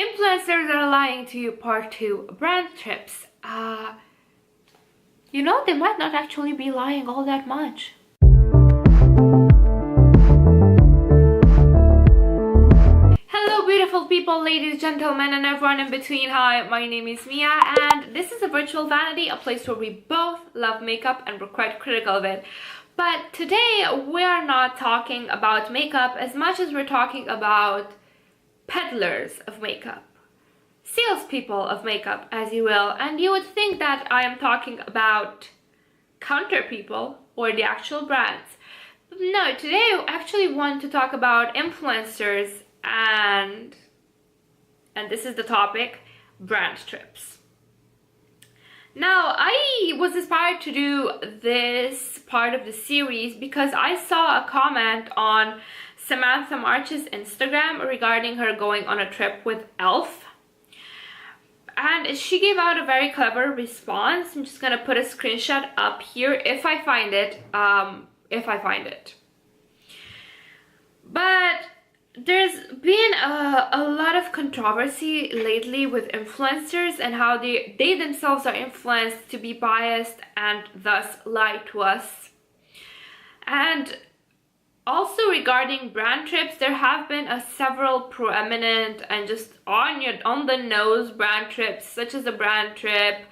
Influencers are lying to you, part 2, brand trips. They might not actually be lying all that much. Hello beautiful people, ladies, gentlemen, and everyone in between. Hi, my name is Mia, and this is a virtual vanity, a place where we both love makeup and we're quite critical of it. But today we're not talking about makeup as much as we're talking about peddlers of makeup, salespeople of makeup, as you will. And you would think that I am talking about counter people or the actual brands. No, today I actually want to talk about influencers and this is the topic, brand trips. Now, I was inspired to do this part of the series because I saw a comment on Samantha March's Instagram regarding her going on a trip with e.l.f. And she gave out a very clever response. I'm just gonna put a screenshot up here if I find it. But there's been a lot of controversy lately with influencers and how they themselves are influenced to be biased and thus lie to us. And also regarding brand trips, there have been several prominent and just on the nose brand trips, such as a brand trip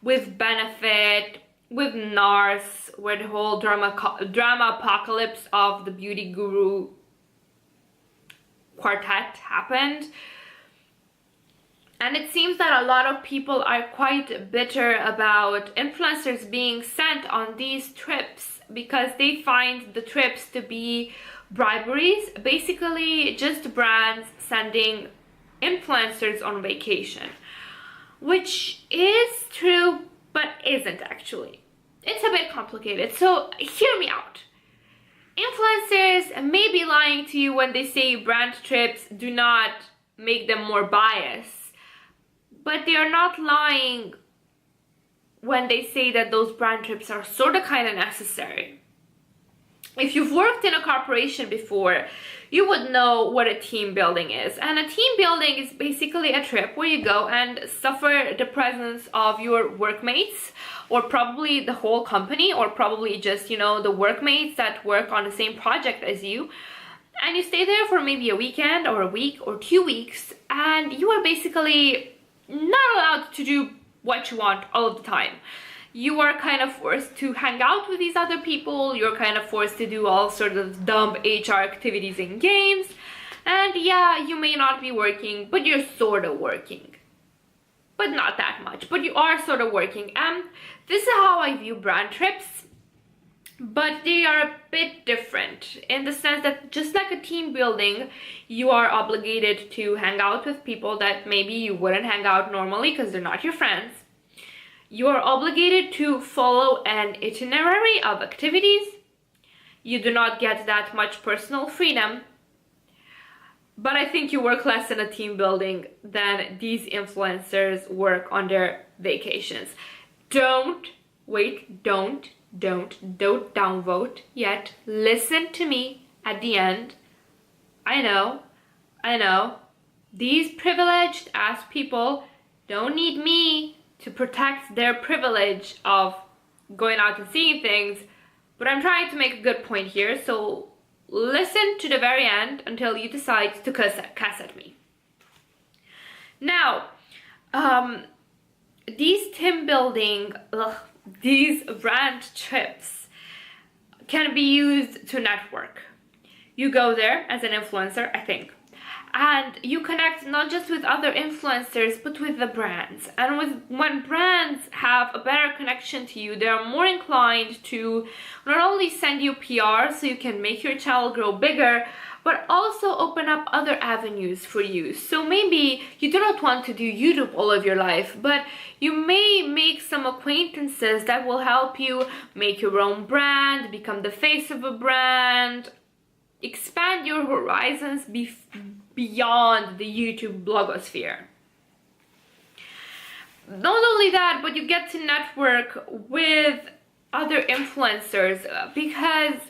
with Benefit, with NARS, where the whole drama apocalypse of the beauty guru quartet happened. And it seems that a lot of people are quite bitter about influencers being sent on these trips because they find the trips to be briberies, basically just brands sending influencers on vacation, which is true but isn't actually. It's a bit complicated, so hear me out. Influencers may be lying to you when they say brand trips do not make them more biased, but they are not lying when they say that those brand trips are sort of kind of necessary. If you've worked in a corporation before, you would know what a team building is. And a team building is basically a trip where you go and suffer the presence of your workmates, or probably the whole company, or probably just, the workmates that work on the same project as you. And you stay there for maybe a weekend or a week or 2 weeks, and you are basically not allowed to do what you want all of the time. You are kind of forced to hang out with these other people, you're kind of forced to do all sorts of dumb HR activities and games, and yeah, you may not be working, but you're sort of working. But not that much, but you are sort of working. And this is how I view brand trips, but they are a bit different in the sense that just like a team building, you are obligated to hang out with people that maybe you wouldn't hang out normally because they're not your friends. You are obligated to follow an itinerary of activities. You do not get that much personal freedom. But I think you work less in a team building than these influencers work on their vacations. Don't downvote yet. Listen to me at the end. I know. These privileged ass people don't need me to protect their privilege of going out and seeing things, but I'm trying to make a good point here, so listen to the very end until you decide to cuss at me. Now, these team building, these brand trips can be used to network. You go there as an influencer, I think, and you connect not just with other influencers but with the brands. And when brands have a better connection to you, they are more inclined to not only send you PR so you can make your channel grow bigger, but also open up other avenues for you. So maybe you do not want to do YouTube all of your life, but you may make some acquaintances that will help you make your own brand, become the face of a brand, expand your horizons beyond the YouTube blogosphere. Not only that, but you get to network with other influencers because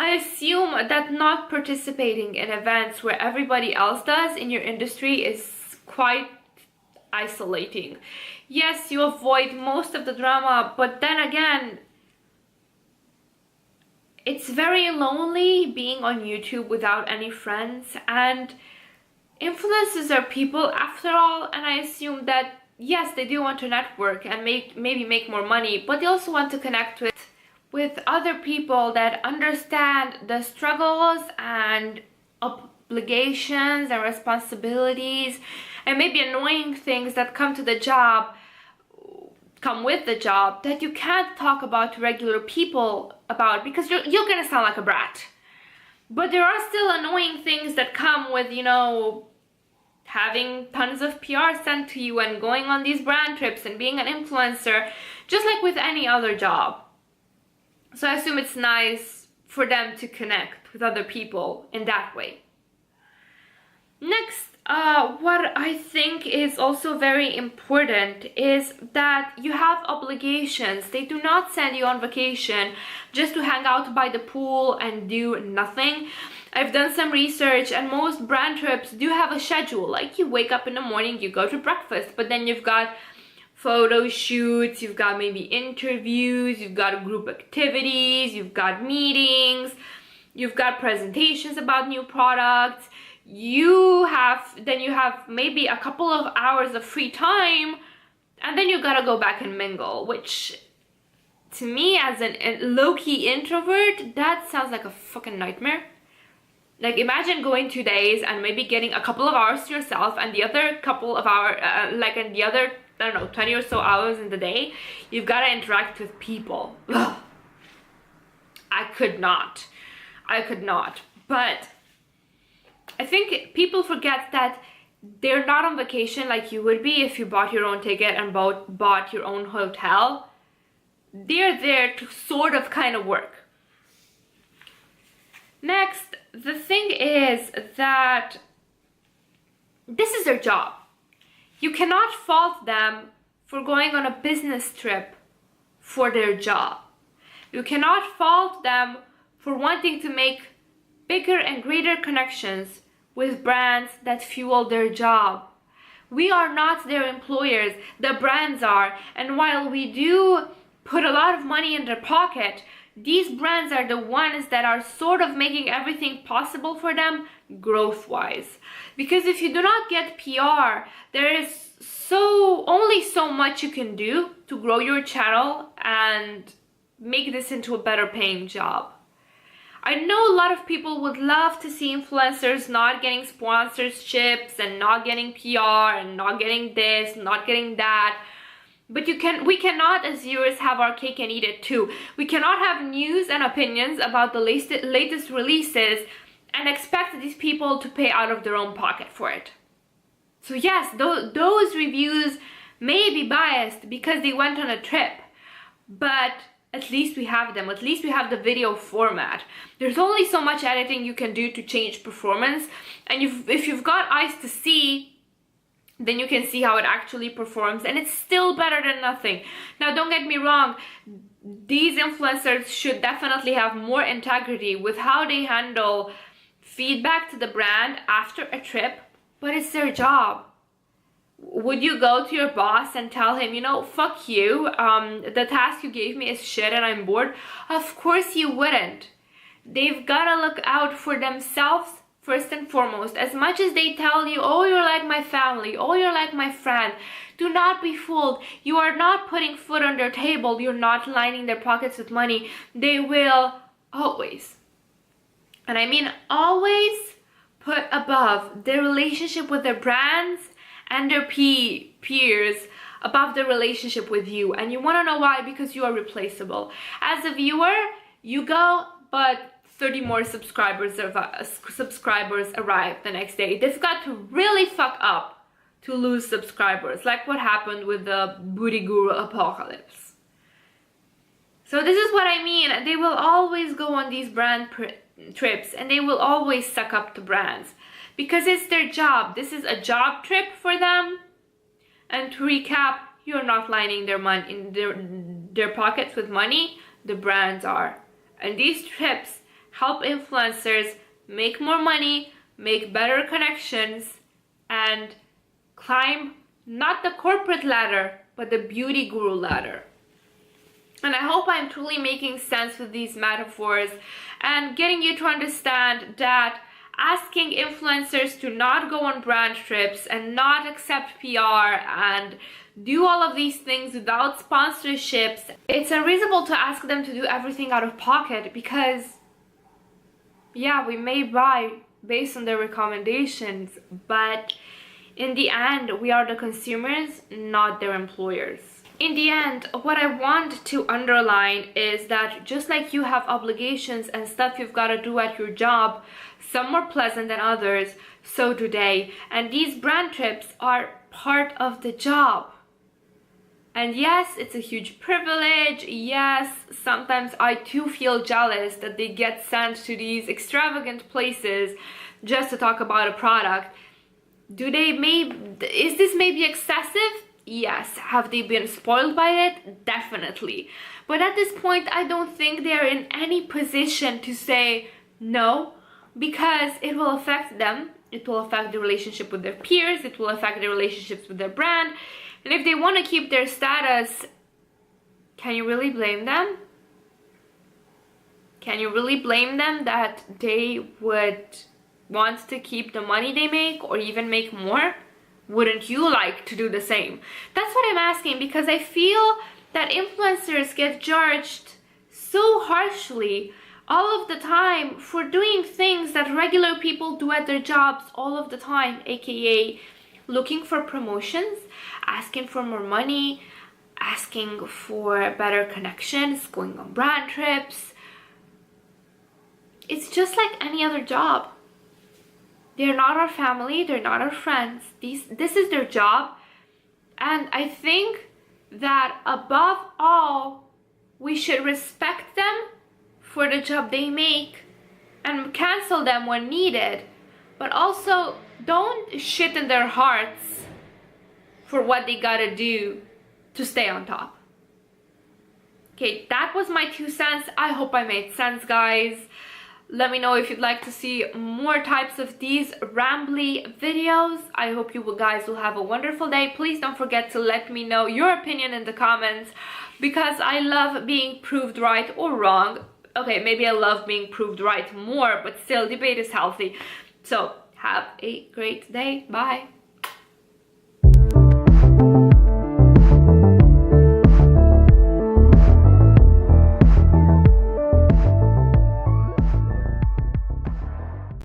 I assume that not participating in events where everybody else does in your industry is quite isolating. Yes, you avoid most of the drama, but then again, it's very lonely being on YouTube without any friends, and influencers are people after all, and I assume that yes, they do want to network and maybe make more money, but they also want to connect with other people that understand the struggles and obligations and responsibilities and maybe annoying things that come with the job that you can't talk about to regular people about, because you're gonna sound like a brat. But there are still annoying things that come with, you know, having tons of PR sent to you and going on these brand trips and being an influencer, just like with any other job. So I assume it's nice for them to connect with other people in that way. Next, what I think is also very important is that you have obligations. They do not send you on vacation just to hang out by the pool and do nothing. I've done some research, and most brand trips do have a schedule. Like, you wake up in the morning, you go to breakfast, but then you've got photo shoots, you've got maybe interviews, you've got group activities, you've got meetings, you've got presentations about new products. You have maybe a couple of hours of free time, and then you gotta go back and mingle, which to me, as a low-key introvert, that sounds like a fucking nightmare. Like, imagine going 2 days and maybe getting a couple of hours to yourself, and the other couple of hours, in the other, I don't know, 20 or so hours in the day, you've got to interact with people. Ugh. I could not. But I think people forget that they're not on vacation like you would be if you bought your own ticket and bought your own hotel. They're there to sort of kind of work. Next, the thing is that this is their job. You cannot fault them for going on a business trip for their job. You cannot fault them for wanting to make bigger and greater connections with brands that fuel their job. We are not their employers, the brands are. And while we do put a lot of money in their pocket, these brands are the ones that are sort of making everything possible for them growth-wise. Because if you do not get PR, there is only so much you can do to grow your channel and make this into a better paying job. I know a lot of people would love to see influencers not getting sponsorships and not getting PR and not getting this, not getting that. But we cannot, as viewers, have our cake and eat it too. We cannot have news and opinions about the latest releases and expect these people to pay out of their own pocket for it. So yes, those reviews may be biased because they went on a trip, but at least we have them. At least we have the video format. There's only so much editing you can do to change performance, and if you've got eyes to see, then you can see how it actually performs, and it's still better than nothing. Now, don't get me wrong, these influencers should definitely have more integrity with how they handle feedback to the brand after a trip, but it's their job. Would you go to your boss and tell him, you know, fuck you, the task you gave me is shit and I'm bored? Of course you wouldn't. They've got to look out for themselves first and foremost. As much as they tell you, oh, you're like my family, oh, you're like my friend, do not be fooled. You are not putting food on their table. You're not lining their pockets with money. They will always, and I mean always, put above their relationship with their brands and their peers above the relationship with you. And you want to know why? Because you are replaceable. As a viewer, you go, but 30 more subscribers arrive the next day. They've got to really fuck up to lose subscribers, like what happened with the Booty Guru apocalypse. So this is what I mean. They will always go on these brand trips, and they will always suck up to brands because it's their job. This is a job trip for them. And to recap, you're not lining their money in their pockets with money. The brands are. And these trips help influencers make more money, make better connections, and climb not the corporate ladder, but the beauty guru ladder. And I hope I'm truly making sense with these metaphors and getting you to understand that asking influencers to not go on brand trips and not accept PR and do all of these things without sponsorships, it's unreasonable to ask them to do everything out of pocket, because yeah, we may buy based on their recommendations, but in the end, we are the consumers, not their employers. In the end, what I want to underline is that just like you have obligations and stuff you've got to do at your job, some more pleasant than others, so do they. And these brand trips are part of the job. And yes, it's a huge privilege. Yes, sometimes I too feel jealous that they get sent to these extravagant places just to talk about a product. Is this maybe excessive? Yes. Have they been spoiled by it? Definitely. But at this point, I don't think they're in any position to say no, because it will affect them. It will affect the relationship with their peers. It will affect their relationships with their brand. And if they want to keep their status, can you really blame them? Can you really blame them that they would want to keep the money they make or even make more? Wouldn't you like to do the same? That's what I'm asking, because I feel that influencers get judged so harshly all of the time for doing things that regular people do at their jobs all of the time, aka looking for promotions, asking for more money, asking for better connections, going on brand trips. It's just like any other job. They're not our family, they're not our friends. This is their job. And I think that above all, we should respect them for the job they make and cancel them when needed. But also, don't shit in their hearts for what they gotta do to stay on top. Okay, that was my 2 cents. I hope I made sense, guys. Let me know if you'd like to see more types of these rambly videos. I hope you guys will have a wonderful day. Please don't forget to let me know your opinion in the comments, because I love being proved right or wrong. Okay, maybe I love being proved right more, but still, debate is healthy. So, have a great day. Bye.